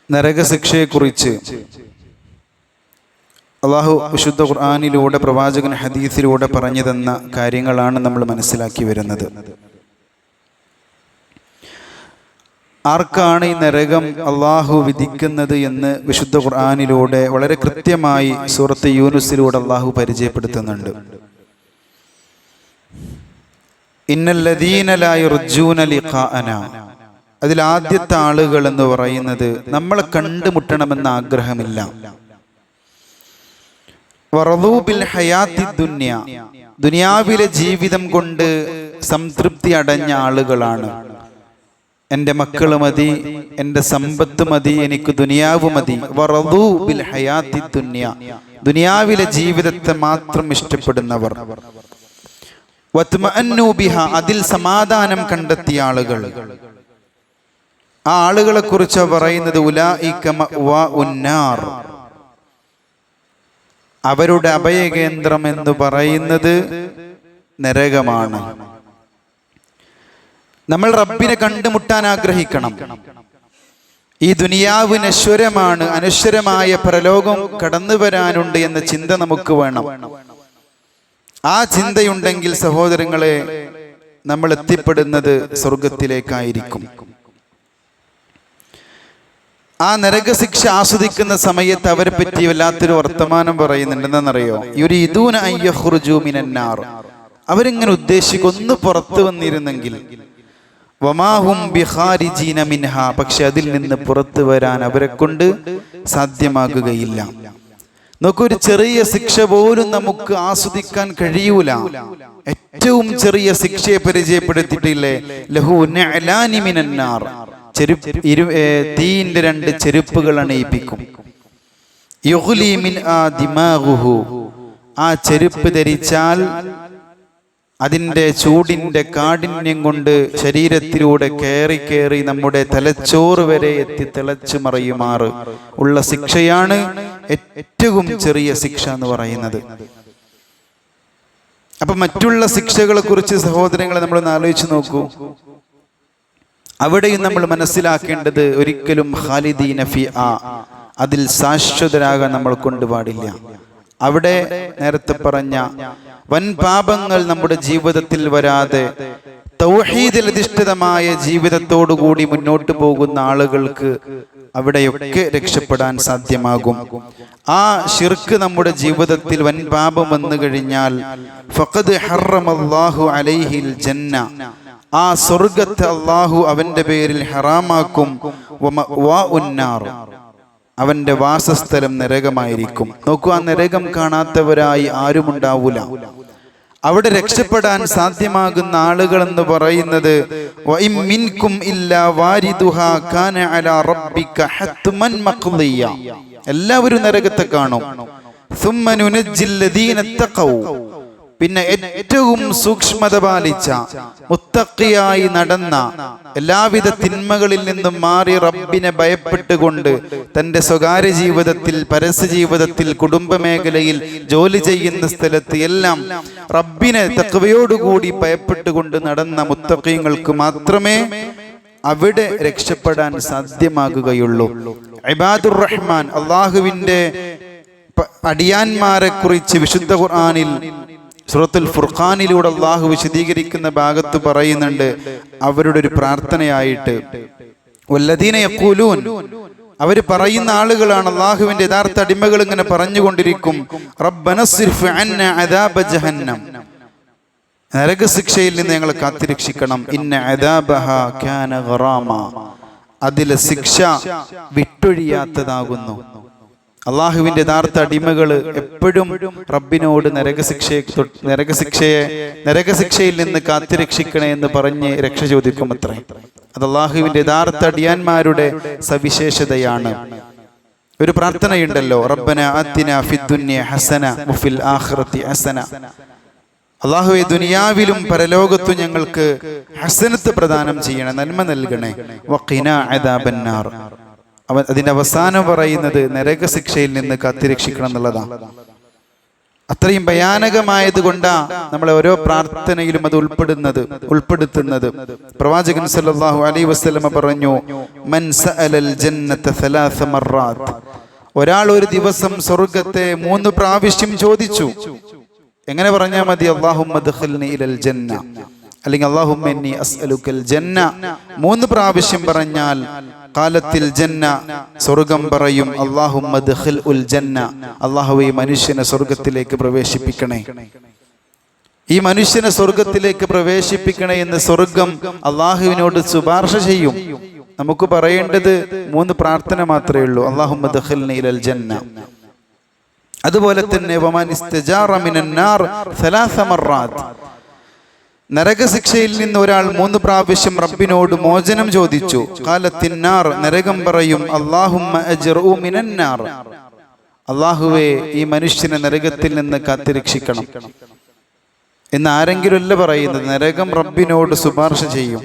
നരകശിക്ഷയെക്കുറിച്ച് അള്ളാഹു വിശുദ്ധ ഖുർആനിലൂടെ പ്രവാചകൻ ഹദീസിലൂടെ പറഞ്ഞു തന്ന കാര്യങ്ങളാണ് നമ്മൾ മനസ്സിലാക്കി വരുന്നത്. ആർക്കാണ് ഈ നരകം അള്ളാഹു വിധിക്കുന്നത് എന്ന് വിശുദ്ധ ഖുർആനിലൂടെ വളരെ കൃത്യമായി സൂറത്ത് യൂനുസിലൂടെ അള്ളാഹു പരിചയപ്പെടുത്തുന്നുണ്ട്. ഇന്നല്ലദീന ലാ യർജൂന ലിഖാഅനാ, അതിൽ ആദ്യത്തെ ആളുകൾ എന്ന് പറയുന്നത് നമ്മളെ കണ്ടുമുട്ടണമെന്ന ആഗ്രഹമില്ല. വറദൂ ബിൽ ഹയാത്തി ദുനിയ, ദുനിയാവിലെ ജീവിതം കൊണ്ട് സംതൃപ്തി അടഞ്ഞ ആളുകളാണ്. എൻ്റെ മക്കള് മതി, എൻ്റെ സമ്പത്ത് മതി, എനിക്ക് ദുനിയാവ് മതി. വറദൂ ബിൽ ഹയാത്തി ദുനിയ, ദുനിയാവിലെ ജീവിതത്തെ മാത്രം ഇഷ്ടപ്പെടുന്നവർ. വത്മഅന്നു ബിഹ, അതിൽ സമാധാനം കണ്ടെത്തിയ ആളുകൾ. ആ ആളുകളെ കുറിച്ച് പറയുന്നത് ഉലൈക മഅ്വാഉന്നാർ, അവരുടെ അഭയകേന്ദ്രം എന്ന് പറയുന്നത് നരകമാണ്. നമ്മൾ റബ്ബിനെ കണ്ടുമുട്ടാൻ ആഗ്രഹിക്കണം. ഈ ദുനിയാവ് നശ്വരമാണ്, അനശ്വരമായ പരലോകം കടന്നു വരാനുണ്ട് എന്ന ചിന്ത നമുക്ക് വേണം. ആ ചിന്തയുണ്ടെങ്കിൽ സഹോദരങ്ങളെ, നമ്മൾ എത്തിപ്പെടുന്നത് സ്വർഗത്തിലേക്കായിരിക്കും. ആ നരകശിക്ഷ ആസ്വദിക്കുന്ന സമയത്ത് അവരെ പറ്റി വല്ലാത്തൊരു വർത്തമാനം പറയുന്നുണ്ട്. എന്താണെന്നറിയോ? യുരീദൂന അൻ യഖ്റുജൂ മിനന്നാർ, അവരിങ്ങനെ ഉദ്ദേശിക്കും ഒന്ന് പുറത്തു വന്നിരുന്നെങ്കിൽ. വമാഹും ബിഖാരിജീന മിൻഹ, പക്ഷെ അതിൽ നിന്ന് പുറത്തു വരാൻ അവരെ കൊണ്ട് സാധ്യമാകുകയില്ല. നോക്കൂ, ഒരു ചെറിയ ശിക്ഷ പോലും നമുക്ക് ആസ്വദിക്കാൻ കഴിയൂല. ഏറ്റവും ചെറിയ ശിക്ഷയെ പരിചയപ്പെടുത്തിയിട്ടില്ലേ? ലഹു നഅലാനി മിനന്നാർ, തീയിന്റെ 2 ചെരുപ്പുകൾ അണിയിപ്പിക്കും. യുഗ്ലി മിൻ ദിമാഗുഹു, ആ ചെരുപ്പ് ധരിച്ചാൽ അതിൻ്റെ ചൂടിൻ്റെ കാഠിന്യം കൊണ്ട് ശരീരത്തിലൂടെ കയറി നമ്മുടെ തലച്ചോറ് വരെ എത്തി തിളച്ചു മറിയുമാറ് ഉള്ള ശിക്ഷയാണ് ഏറ്റവും ചെറിയ ശിക്ഷ എന്ന് പറയുന്നത്. അപ്പൊ മറ്റുള്ള ശിക്ഷകളെ കുറിച്ച് സഹോദരങ്ങളെ നമ്മളൊന്ന് ആലോചിച്ച് നോക്കൂ. അവിടെയും നമ്മൾ മനസ്സിലാക്കേണ്ടത് ഒരിക്കലും ഖാലിദീന ഫിആ, അതിൽ ശാശ്വതരാകാൻ നമ്മൾ കൊണ്ടുപാടില്ല. അവിടെ നേരത്തെ പറഞ്ഞ വൻ പാപങ്ങൾ നമ്മുടെ ജീവിതത്തിൽ വരാതെ തൗഹീദിൽ അധിഷ്ഠിതമായ ജീവിതത്തോടുകൂടി മുന്നോട്ട് പോകുന്ന ആളുകൾക്ക് അവിടെയൊക്കെ രക്ഷപ്പെടാൻ സാധ്യമാകും. ആ ശിർക്ക് നമ്മുടെ ജീവിതത്തിൽ വൻ പാപം വന്നു കഴിഞ്ഞാൽ ഫഖദ് ഹറമല്ലാഹു അലൈഹിൽ ജന്ന, ആ സ്വർഗത്തെ അള്ളാഹു അവന്റെ പേരിൽ ഹറാമാക്കും. വമഅ്വാഉന്നാർ, അവന്റെ വാസസ്ഥലം നരകമായിരിക്കും. നോക്കൂ, ആ നരകം കാണാത്തവരായി ആരുമുണ്ടാവൂല. അവിടെ രക്ഷപ്പെടാൻ സാധ്യമാകുന്ന ആളുകൾ എന്ന് പറയുന്നത് വഇം മിൻകും ഇല്ലാ വാരിദുഹാ കാന അലാ റബ്ബിക ഹത്മൻ മഖ്ദിയ, എല്ലാവരും നരകത്തെ കാണും. സുമ്മ നുനജ്ജിൽ ലദീന തഖൗ, പിന്നെ ഏറ്റവും സൂക്ഷ്മത പാലിച്ച മുത്തഖിയായി നടന്ന എല്ലാവിധ തിന്മകളിൽ നിന്നും മാറി റബ്ബിനെ ഭയപ്പെട്ടുകൊണ്ട് തൻ്റെ സ്വകാര്യ ജീവിതത്തിൽ, പരസ്യ ജീവിതത്തിൽ, കുടുംബ മേഖലയിൽ, ജോലി ചെയ്യുന്ന സ്ഥലത്ത് എല്ലാം റബ്ബിനെ തഖ്വയോടുകൂടി ഭയപ്പെട്ടുകൊണ്ട് നടന്ന മുത്തഖീങ്ങൾക്ക് മാത്രമേ അവിടെ രക്ഷപ്പെടാൻ സാധ്യമാകുകയുള്ളൂ. ഇബാദുർ റഹ്മാൻ, അള്ളാഹുവിൻ്റെ അടിയാന്മാരെ കുറിച്ച് വിശുദ്ധ ഖുർആനിൽ സൂറത്തുൽ ഫുർഖാനിലൂടെ അള്ളാഹു വിശദീകരിക്കുന്ന ഭാഗത്ത് പറയുന്നുണ്ട്, അവരുടെ ഒരു പ്രാർത്ഥനയായിട്ട് വല്ലദീന യഖൂലൂൻ, അവർ പറയുന്ന ആളുകളാണ്, അള്ളാഹുവിന്റെ യഥാർത്ഥ അടിമകൾ ഇങ്ങനെ പറഞ്ഞുകൊണ്ടിരിക്കും, റബ്ബനസ്രിഫ് അന്നാ അദാബ ജഹന്നം, നരകശിക്ഷയിൽ നിന്ന് ഞങ്ങളെ കാത്തുരക്ഷിക്കണം. ഇന്ന അദാബഹാ കാന ഗറാമ, അതിലെ ശിക്ഷ വിട്ടൊഴിയാത്തതാകുന്നു. അള്ളാഹുവിന്റെ യഥാർത്ഥ അടിമകൾ എപ്പോഴും റബ്ബിനോട് നരകശിക്ഷയിൽ നിന്ന് കാത്തുരക്ഷിക്കണേ എന്ന് പറഞ്ഞ് രക്ഷ ചോദിക്കും അത്രേ. അത് അള്ളാഹുവിന്റെ യഥാർത്ഥ അടിയാന്മാരുടെ സവിശേഷതയാണ്. ഒരു പ്രാർത്ഥനയുണ്ടല്ലോ, റബ്ബന ആതിനാ ഫിദ്ദുനിയ ഹസന വഫിൽ ആഖിറതി ഹസന, അള്ളാഹുവേ ദുനിയാവിലും പരലോകത്തും ഞങ്ങൾക്ക് ഹസനത്ത് പ്രദാനം ചെയ്യണേ, നന്മ നൽകണേ. വഖിനാ അദാബന്നാർ, അതിന്റെ അവസാനം പറയുന്നത് നരകശിക്ഷയിൽ നിന്ന് കാത്തിരക്ഷിക്കണം എന്നുള്ളതാണ്. അത്രയും ഭയാനകമായത് കൊണ്ടാണ് നമ്മളെ ഓരോ പ്രാർത്ഥനയിലും അത് ഉൾപ്പെടുത്തുന്നത്. പ്രവാചകൻ സല്ലല്ലാഹു അലൈഹി വസല്ലമ പറഞ്ഞു, മൻ സഅലൽ ജന്നത സലാസ മർറാത്ത്, ഒരാൾ ഒരു ദിവസം സ്വർഗ്ഗത്തെ 3 പ്രാവശ്യം ചോദിച്ചു. എങ്ങനെ പറഞ്ഞാൽ മതി? അല്ലാഹുമ്മ അദ്ഖിൽനി ഇലൽ ജന്ന, അല്ലെങ്കിൽ അല്ലാഹുമ്മ ഇന്നി അസ്അലുക്കൽ ജന്ന. 3 പ്രാവശ്യം പറഞ്ഞാൽ ഖാലത്തിൽ ജന്ന, സ്വർഗം പറയും അല്ലാഹുമ്മ അദ്ഖിൽ ഉൽ ജന്ന, അല്ലാഹുവേ മനുഷ്യനെ സ്വർഗത്തിലേക്ക് പ്രവേശിപ്പിക്കണേ, ഈ മനുഷ്യനെ സ്വർഗത്തിലേക്ക് പ്രവേശിപ്പിക്കണേ എന്ന് സ്വർഗം അല്ലാഹുവിനോട് ശുപാർശ ചെയ്യും. നമുക്ക് പറയേണ്ടത് 3 പ്രാർത്ഥന മാത്രമേ ഉള്ളൂ, അല്ലാഹുമ്മ അദ്ഖിൽനി ഇലൽ ജന്ന. അതുപോലെ തന്നെ വമൻ ഇസ്തജാറ മിനൻ നാർ സലാസ മർറാത്ത്, നരകശിക്ഷയിൽ നിന്ന് ഒരാൾ 3 പ്രാവശ്യം റബ്ബിനോട് മോചനം ചോദിച്ചു. ഖാലത്തിന്നാർ, നരകം പറയും അല്ലാഹുമ്മ അജ്റു മിനന്നാർ, അല്ലാഹുവേ ഈ മനുഷ്യനെ നരകത്തിൽ നിന്ന് കാത്തുരക്ഷിക്കണം എന്ന് ആരെങ്കിലും അല്ല പറയുന്നത്, നരകം റബ്ബിനോട് ശുപാർശ ചെയ്യും.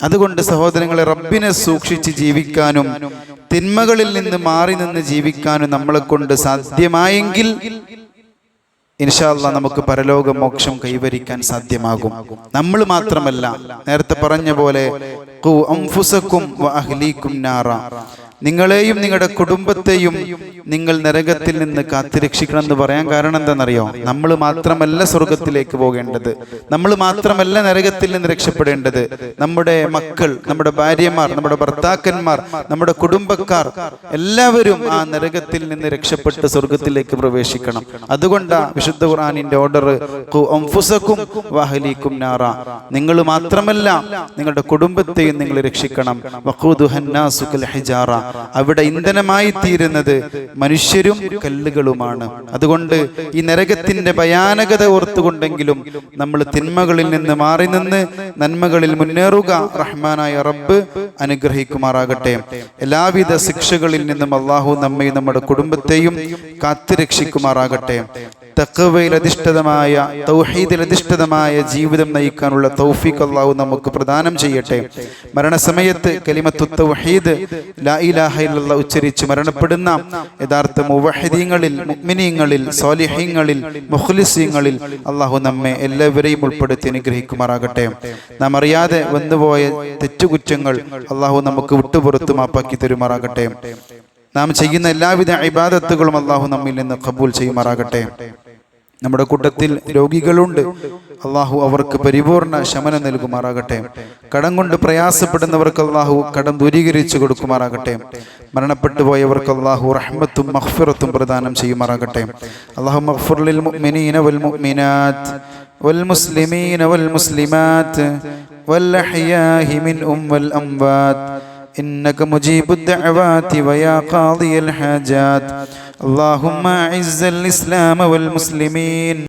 അതുകൊണ്ട് സഹോദരങ്ങളെ, റബ്ബിനെ സൂക്ഷിച്ച് ജീവിക്കാനും തിന്മകളിൽ നിന്ന് മാറി നിന്ന് ജീവിക്കാനും നമ്മളെ കൊണ്ട് സാധ്യമായെങ്കിൽ ഇൻഷാ അല്ലാഹ് നമുക്ക് പരലോക മോക്ഷം കൈവരിക്കാൻ സാധ്യമാകും. നമ്മൾ മാത്രമല്ല, നേരത്തെ പറഞ്ഞ പോലെ ഖു അൻഫുസകും വ അഹ്ലീകും നാറ, നിങ്ങളെയും നിങ്ങളുടെ കുടുംബത്തെയും നിങ്ങൾ നരകത്തിൽ നിന്ന് കാത്തുരക്ഷിക്കണം എന്ന് പറയാൻ കാരണം എന്താണെന്നറിയോ? നമ്മൾ മാത്രമല്ല സ്വർഗത്തിലേക്ക് പോകേണ്ടത്, നമ്മൾ മാത്രമല്ല നരകത്തിൽ നിന്ന് രക്ഷപ്പെടേണ്ടത്. നമ്മുടെ മക്കൾ, നമ്മുടെ ഭാര്യമാർ, നമ്മുടെ ഭർത്താക്കന്മാർ, നമ്മുടെ കുടുംബക്കാർ എല്ലാവരും ആ നരകത്തിൽ നിന്ന് രക്ഷപ്പെട്ട് സ്വർഗത്തിലേക്ക് പ്രവേശിക്കണം. അതുകൊണ്ടാണ് വിശുദ്ധ ഖുർആനിന്റെ ഓർഡർ ഖു അൻഫുസകും വ അഹ്ലീകും നാറ, നിങ്ങൾ മാത്രമല്ല നിങ്ങളുടെ കുടുംബത്തെയും നിങ്ങൾ രക്ഷിക്കണം. വഖൂദുഹൻ നാസു കൽ ഹിജാറ, അവിടെ ഇന്ധനമായി തീരുന്നത് മനുഷ്യരും കല്ലുകളുമാണ്. അതുകൊണ്ട് ഈ നരകത്തിന്റെ ഭയാനകത ഓർത്തുകൊണ്ടെങ്കിലും നമ്മൾ തിന്മകളിൽ നിന്ന് മാറി നിന്ന് നന്മകളിൽ മുന്നേറുക. റഹ്മാനായ റബ്ബ് അനുഗ്രഹിക്കുമാറാകട്ടെ. എല്ലാവിധ ശിക്ഷകളിൽ നിന്നും അല്ലാഹു നമ്മയും നമ്മുടെ കുടുംബത്തെയും കാത്തുരക്ഷിക്കുമാറാകട്ടെ. തഖ്വയിൽ അധിഷ്ഠിതമായ, തൗഹീദിൽ അധിഷ്ഠിതമായ ജീവിതം നയിക്കാനുള്ള തൗഫീഖ് അല്ലാഹു നമുക്ക് പ്രദാനം ചെയ്യട്ടെ. മരണസമയത്ത് കലിമത്തു തൗഹീദ് ലാ ഇലാഹ ഇല്ലല്ലാഹ് ഉച്ചരിച്ച് മരണപ്പെടുന്ന യഥാർത്ഥ മുവഹിദീങ്ങളിൽ, മുഅ്മിനീങ്ങളിൽ, സ്വാലിഹീങ്ങളിൽ, മുഖ്ലിസീങ്ങളിൽ അല്ലാഹു നമ്മെ എല്ലാവരെയും ഉൾപ്പെടുത്തി അനുഗ്രഹിക്കുമാറാകട്ടെ. നാം അറിയാതെ വന്നുപോയ തെറ്റുകുറ്റങ്ങൾ അല്ലാഹു നമുക്ക് വിട്ടുപുറത്ത് മാപ്പാക്കി തരുമാറാകട്ടെ. നാം ചെയ്യുന്ന എല്ലാവിധ ഇബാദത്തുകളും അല്ലാഹു നമ്മിൽ നിന്ന് ഖബൂൽ ചെയ്യുമാറാകട്ടെ. നമ്മുടെ കൂട്ടത്തിൽ രോഗികളുണ്ട്, അല്ലാഹു അവർക്ക് പരിപൂർണ ശമനം നൽകുമാറാകട്ടെ. കടം കൊണ്ട് പ്രയാസപ്പെടുന്നവർക്ക് അല്ലാഹു കടം ദൂരീകരിച്ചു കൊടുക്കുമാറാകട്ടെ. മരണപ്പെട്ടു പോയവർക്ക് അല്ലാഹു റഹ്മത്തും മഗ്ഫിറത്തും പ്രദാനം ചെയ്യുമാറാകട്ടെ. അല്ലാഹു മഗ്ഫിർ ലിൽ മുഅ്മിനീന വൽ മുഅ്മിനാത്ത് വൽ മുസ്ലിമീന വൽ മുസ്ലിമാത്ത് വൽ അഹ്യാഹി മിൻഹും വൽ അംവാത്ത് إنك مجيب الدعوات ويا قاضي الحاجات. اللهم أعز الإسلام والمسلمين